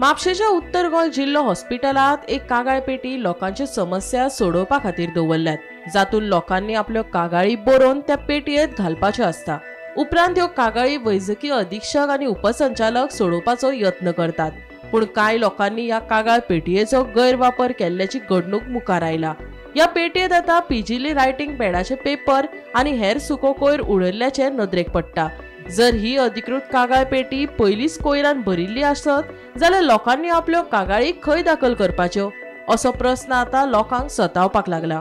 म्हापशेच्या उत्तर गोंय जिल्लो हॉस्पिटलात एक कागाळ पेटी लोकांची समस्या सोडोवपा खातीर दवरल्यात। जातून लोकांनी आपल्यो कागाळी बरोवन त्या पेटयेत घालपाच्यो आसता। उपरांत ह्यो कागाळी वैजकी अधीक्षक आनी उपसंचालक सोडोवपाचो यत्न करतात। पूण कांय लोकांनी ह्या कागाळ पेटयेचो गैरवापर केल्ल्याची घडणूक मुखार आयला। ह्या पेटयेत आतां पिजिली रायटिंग पॅडाचे पेपर आनी हेर सुको कोयर उडयल्ल्याचे नदरेक पडटा। जर ही अधिकृत कागाळ पेटी पयलींच कोयरान भरिल्ली आसत जाल्यार लोकांनी आपल्यो कागाळी खंय दाखल करपाच्यो असो प्रस्न आतां लोकांक सतावपाक लागला।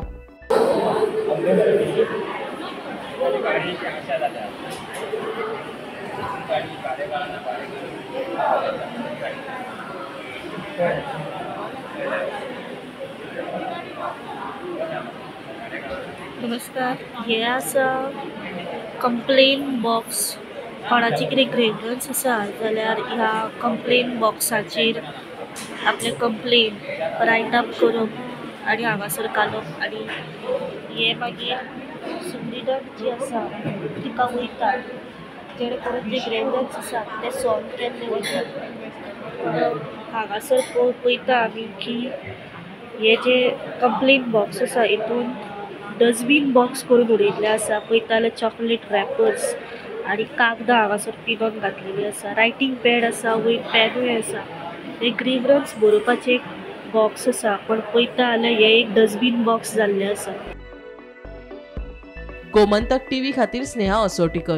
नमस्कार, हे आसा कंप्लेन बॉक्स। कोणाची कितें ग्रेव्हन्स आसा जाल्यार ह्या कंप्लेन बॉक्साचेर आपले कंप्लेन रायट अप करप आनी हांगासर घालप आनी हे मागीर संविधान जी आसा तिका वयता जेणे करून जे ग्रेव्हन्स आसा ते सॉल्व केल्ले वयता। हांगासर पळयता आमी की हे जे कंप्लेन बॉक्स आसा हितून डस्टबीन बॉक्स करून उडयल्ले आसा। पळयता जाल्यार चॉकलेट रॅपर्स आनी कागदां हांगासर पिनून घातलेली आसा। रायटिंग पॅड आसा, वयर पॅनूय आसा। हे ग्रेव्हन्स बरोवपाचें एक बॉक्स आसा, पण पळयता जाल्यार हे एक डस्टबीन बॉक्स जाल्लें आसा। गोमंतक टीव्ही खातीर स्नेहा असोटीकर।